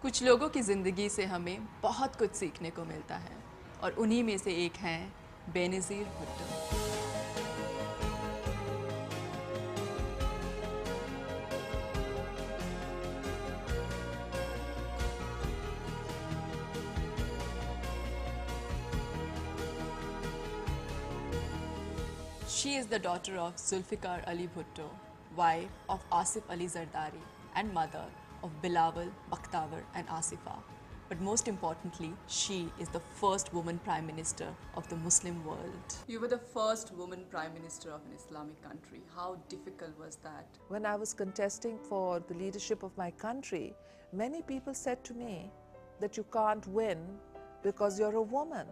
कुछ लोगों की ज़िंदगी से हमें बहुत कुछ सीखने को मिलता है और उन्हीं में से एक हैं Benazir Bhutto. She is the daughter of Zulfikar Ali Bhutto, wife of Asif Ali Zardari and mother of Bilawal, Bakhtawar and Asifa. But most importantly, she is the first woman Prime Minister of the Muslim world. You were the first woman Prime Minister of an Islamic country. How difficult was that? When I was contesting for the leadership of my country, many people said to me that you can't win because you're a woman.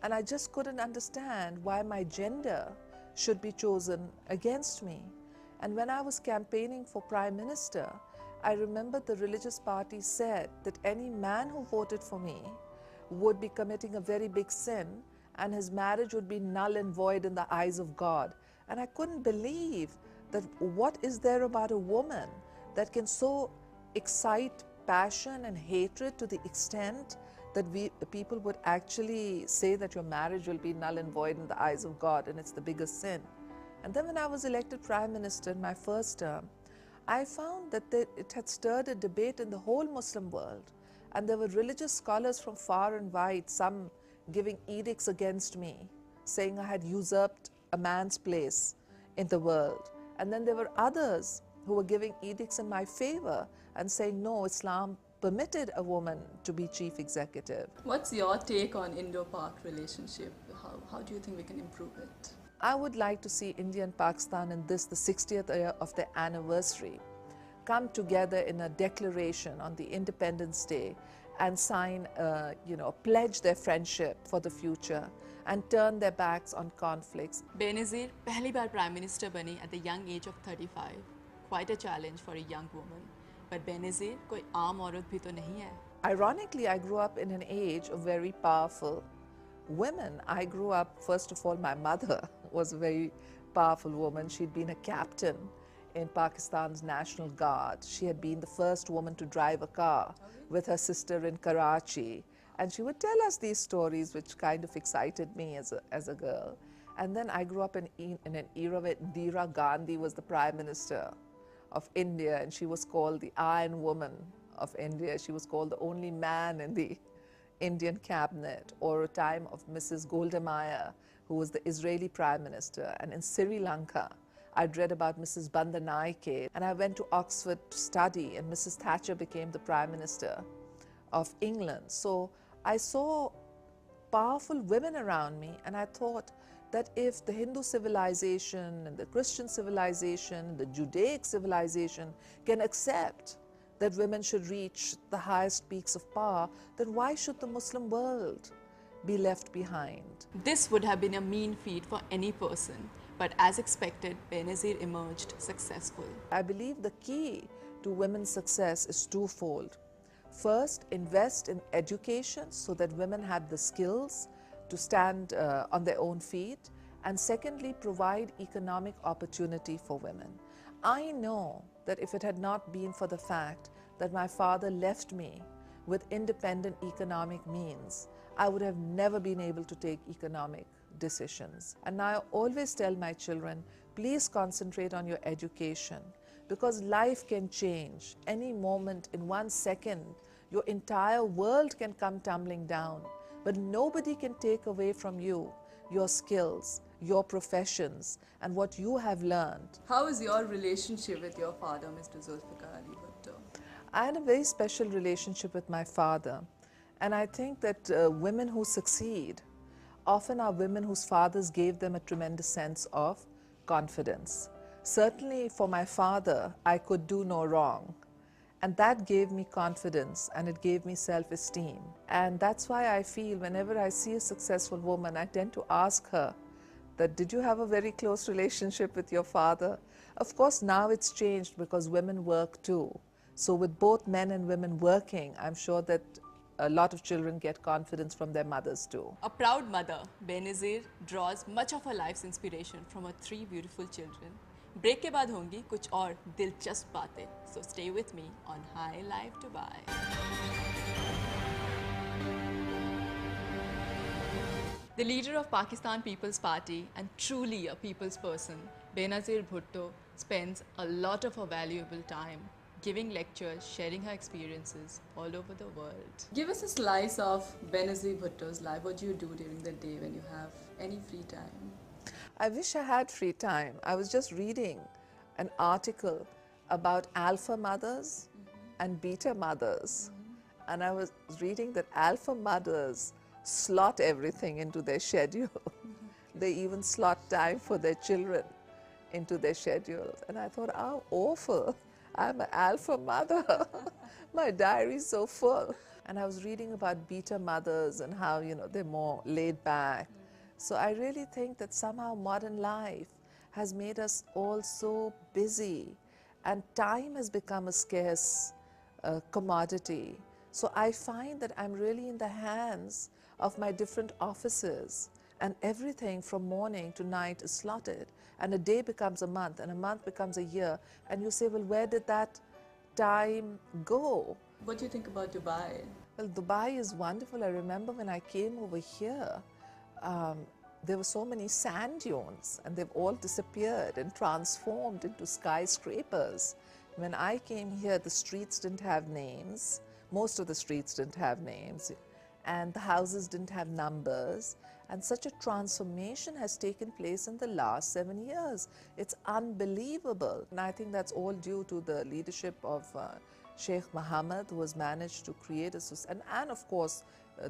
And I just couldn't understand why my gender should be chosen against me. And when I was campaigning for Prime Minister, I remember the religious party said that any man who voted for me would be committing a very big sin and his marriage would be null and void in the eyes of God. And I couldn't believe that what is there about a woman that can so excite passion and hatred to the extent that people would actually say that your marriage will be null and void in the eyes of God and it's the biggest sin. And then when I was elected Prime Minister in my first term, I found that it had stirred a debate in the whole Muslim world, and there were religious scholars from far and wide, some giving edicts against me, saying I had usurped a man's place in the world. And then there were others who were giving edicts in my favor and saying, no, Islam permitted a woman to be chief executive. What's your take on Indo-Pak relationship? How do you think we can improve it? I would like to see India and Pakistan in this, the 60th year of their anniversary, come together in a declaration on the Independence Day and sign, pledge their friendship for the future and turn their backs on conflicts. Benazir पहली बार Prime Minister बनी at the young age of 35. Quite a challenge for a young woman. But Benazir कोई आम औरत भी तो नहीं है. Ironically, I grew up in an age of very powerful women. I grew up, first of all, my mother was a very powerful woman. She'd been a captain in Pakistan's National Guard. She had been the first woman to drive a car with her sister in Karachi. And she would tell us these stories, which kind of excited me as a girl. And then I grew up in an era where Indira Gandhi was the Prime Minister of India, and she was called the Iron Woman of India. She was called the only man in the Indian cabinet, or a time of Mrs. Golda Meir, who was the Israeli Prime Minister. And in Sri Lanka, I'd read about Mrs. Bandanaike, and I went to Oxford to study, and Mrs. Thatcher became the Prime Minister of England. So I saw powerful women around me, and I thought that if the Hindu civilization and the Christian civilization, the Judaic civilization can accept that women should reach the highest peaks of power, then why should the Muslim world be left behind? This would have been a mean feat for any person, but as expected, Benazir emerged successful. I believe the key to women's success is twofold. First, invest in education so that women have the skills to stand on their own feet. And secondly, provide economic opportunity for women. I know that if it had not been for the fact that my father left me with independent economic means, I would have never been able to take economic decisions. And I always tell my children, please concentrate on your education, because life can change. Any moment, in 1 second, your entire world can come tumbling down. But nobody can take away from you your skills, your professions, and what you have learned. How is your relationship with your father, Mr. Zulfikar Ali Bhutto? I had a very special relationship with my father. And I think that women who succeed often are women whose fathers gave them a tremendous sense of confidence. Certainly for my father, I could do no wrong. And that gave me confidence, and it gave me self-esteem. And that's why I feel whenever I see a successful woman, I tend to ask her that, did you have a very close relationship with your father? Of course, now it's changed because women work too. So with both men and women working, I'm sure that a lot of children get confidence from their mothers too. A proud mother, Benazir draws much of her life's inspiration from her 3 beautiful children, break के बाद होंगी कुछ और दिलचस्प बातें, so stay with me on High Life Dubai. The leader of Pakistan People's Party and truly a people's person, Benazir Bhutto, spends a lot of her valuable time giving lectures, sharing her experiences all over the world. Give us a slice of Benazir Bhutto's life. What do you do during the day when you have any free time? I wish I had free time. I was just reading an article about alpha mothers and beta mothers. And I was reading that alpha mothers slot everything into their schedule. They even slot time for their children into their schedule. And I thought, how awful. I'm an alpha mother. My diary is so full. And I was reading about beta mothers and how, you know, they're more laid back. So I really think that somehow modern life has made us all so busy, and time has become a scarce commodity. So I find that I'm really in the hands of my different offices, and everything from morning to night is slotted, and a day becomes a month, and a month becomes a year, and you say, well, where did that time go? What do you think about Dubai? Well, Dubai is wonderful. I remember when I came over here, there were so many sand dunes, and they've all disappeared and transformed into skyscrapers. When I came here, the streets didn't have names. Most of the streets didn't have names, and the houses didn't have numbers. And such a transformation has taken place in the last 7 years. It's unbelievable. And I think that's all due to the leadership of Sheikh Mohammed, who has managed to create a society. And of course,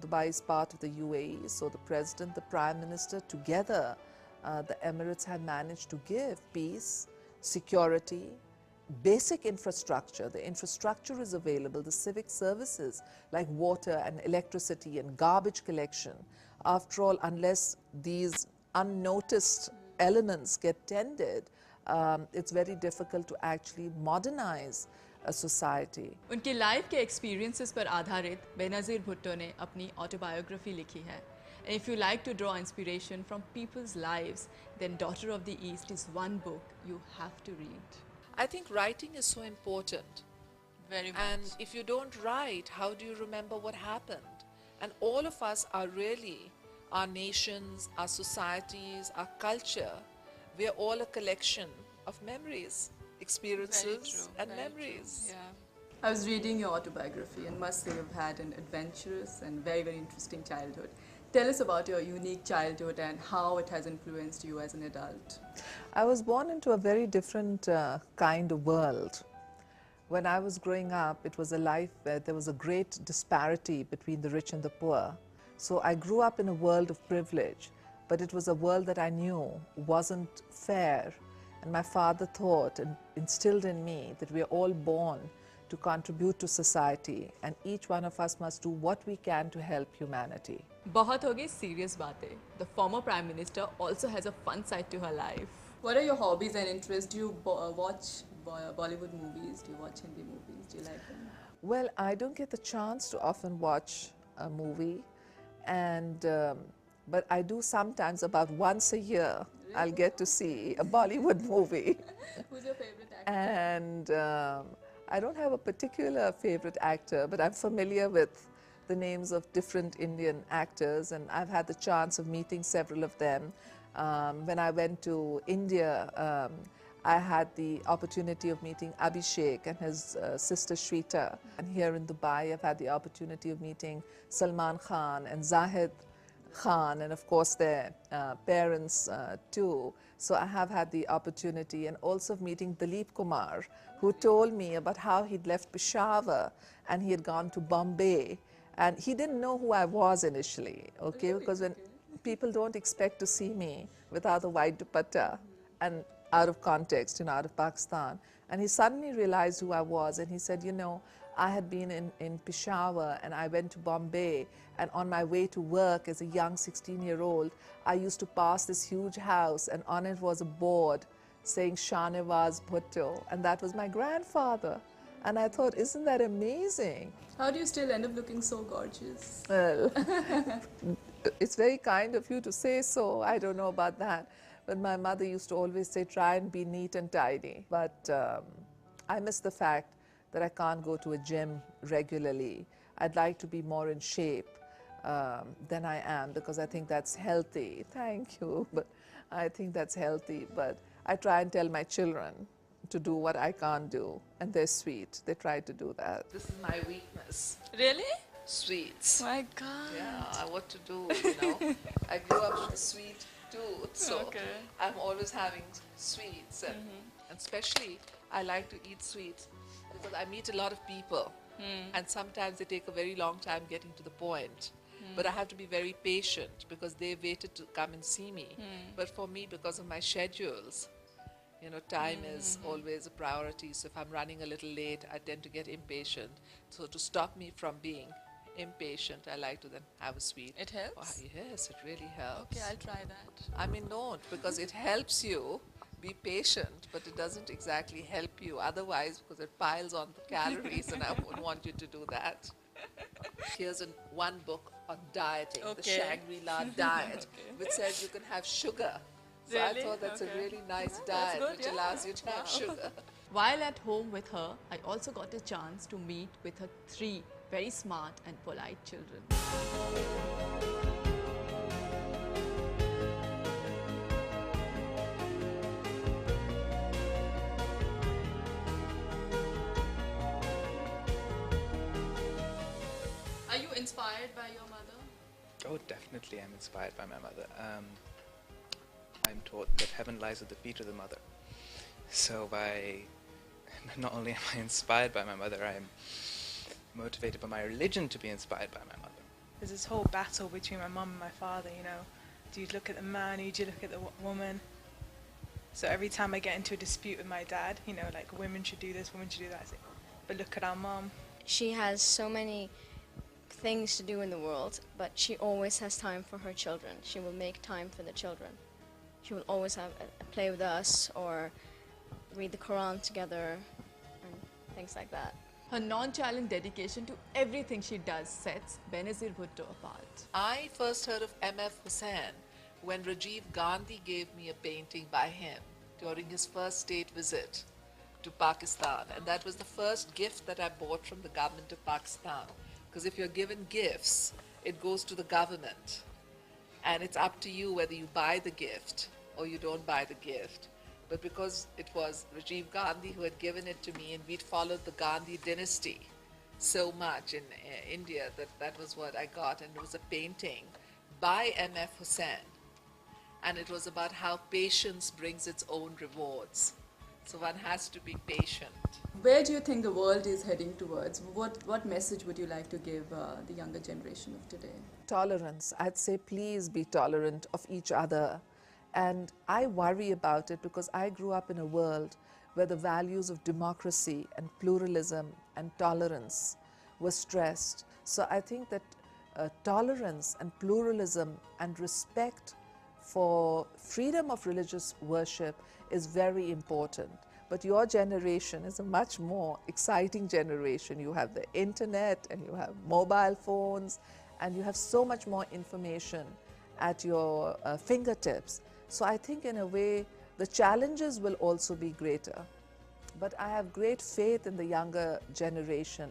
Dubai is part of the UAE, so the President, the Prime Minister, together, the Emirates have managed to give peace, security, basic infrastructure. The infrastructure is available, the civic services like water and electricity and garbage collection. After all, unless these unnoticed elements get tended, it's very difficult to actually modernize a society. उनके life के experiences पर आधारित बेनज़ीर भुट्टो ने अपनी autobiography लिखी है. And if you like to draw inspiration from people's lives, then Daughter of the East is one book you have to read. I think writing is so important. Very much. And if you don't write, how do you remember what happened? And all of us are really, our nations, our societies, our culture, we are all a collection of memories, experiences and memories. Yeah. I was reading your autobiography and must say you've had an adventurous and very, very interesting childhood. Tell us about your unique childhood and how it has influenced you as an adult. I was born into a very different kind of world. When I was growing up, it was a life where there was a great disparity between the rich and the poor. So I grew up in a world of privilege, but it was a world that I knew wasn't fair. And my father thought and instilled in me that we are all born to contribute to society, and each one of us must do what we can to help humanity. बहुत हो गई serious बातें. The former Prime Minister also has a fun side to her life. What are your hobbies and interests? Do you watch Bollywood movies? Do you watch Hindi movies? Do you like them? Well, I don't get the chance to often watch a movie, and but I do sometimes. About once a year, I'll get to see a Bollywood movie. Who's your favorite actor? And I don't have a particular favorite actor, but I'm familiar with the names of different Indian actors, and I've had the chance of meeting several of them. When I went to India, I had the opportunity of meeting Abhishek and his sister Shweta. And here in Dubai, I've had the opportunity of meeting Salman Khan and Zahid Khan, and of course their parents too. So I have had the opportunity, and also of meeting Dilip Kumar, who told me about how he'd left Peshawar and he had gone to Bombay. And he didn't know who I was initially, okay? Because when people don't expect to see me without the white dupatta and out of context, you know, out of Pakistan. And he suddenly realized who I was, and he said, you know, I had been in Peshawar and I went to Bombay, and on my way to work as a young 16-year-old, I used to pass this huge house, and on it was a board saying Benazir Bhutto, and that was my grandfather. And I thought, isn't that amazing? How do you still end up looking so gorgeous? Well, it's very kind of you to say so. I don't know about that. But my mother used to always say, try and be neat and tidy. But I miss the fact that I can't go to a gym regularly. I'd like to be more in shape than I am, because I think that's healthy. Thank you, but I think that's healthy. But I try and tell my children to do what I can't do, and they're sweet. They try to do that. This is my weakness. Really? Sweets. My God. Yeah, what to do, I grew up with a sweet tooth, so Okay. I'm always having sweets, and especially I like to eat sweets because I meet a lot of people, and sometimes they take a very long time getting to the point. But I have to be very patient because they waited to come and see me. But for me, because of my schedules, time is always a priority. So if I'm running a little late, I tend to get impatient. So to stop me from being impatient, I like to then have a sweet. It helps? Yes, it really helps. Okay, I'll try that. I mean, don't, because it helps you be patient, but it doesn't exactly help you otherwise, because it piles on the calories, and I wouldn't want you to do that. Here's one book on dieting, the Okay. Shangri-La diet, Okay. which says you can have sugar. So Really? I thought that's Okay. a really nice That's diet, good, which yeah. allows you to have sugar. While at home with her, I also got a chance to meet with her 3 very smart and polite children. Are you inspired by your mother? Oh, definitely I'm inspired by my mother. I'm taught that heaven lies at the feet of the mother. So not only am I inspired by my mother, I'm motivated by my religion to be inspired by my mother. There's this whole battle between my mum and my father, Do you look at the man, or do you look at the woman? So every time I get into a dispute with my dad, like women should do this, women should do that, I say, but look at our mum. She has so many things to do in the world, but she always has time for her children. She will make time for the children. She will always have play with us or read the Quran together and things like that. Her nonchalant dedication to everything she does sets Benazir Bhutto apart. I first heard of M.F. Hussain when Rajiv Gandhi gave me a painting by him during his first state visit to Pakistan. And that was the first gift that I bought from the government of Pakistan. Because if you're given gifts, it goes to the government. And it's up to you whether you buy the gift or you don't buy the gift. But because it was Rajiv Gandhi who had given it to me, and we'd followed the Gandhi dynasty so much in India, that was what I got. And it was a painting by M.F. Hussain. And it was about how patience brings its own rewards. So one has to be patient. Where do you think the world is heading towards? What message would you like to give the younger generation of today? Tolerance. I'd say please be tolerant of each other. And I worry about it because I grew up in a world where the values of democracy and pluralism and tolerance were stressed. So I think that tolerance and pluralism and respect for freedom of religious worship is very important. But your generation is a much more exciting generation. You have the internet and you have mobile phones and you have so much more information at your fingertips. So I think in a way the challenges will also be greater. But I have great faith in the younger generation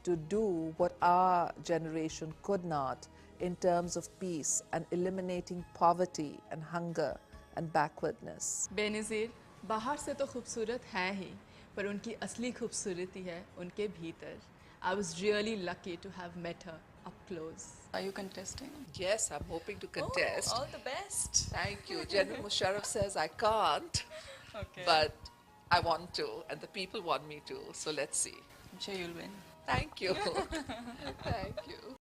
to do what our generation could not in terms of peace and eliminating poverty and hunger and backwardness. Benazir बाहर से तो खूबसूरत हैं ही, पर उनकी असली खूबसूरती है उनके भीतर. I was really lucky to have met her up close. Are you contesting? Yes, I'm hoping to contest. All the best. Thank you. General Musharraf says I can't, Okay. but I want to, and the people want me to. So let's see. I'm sure you'll win. Thank you. Thank you.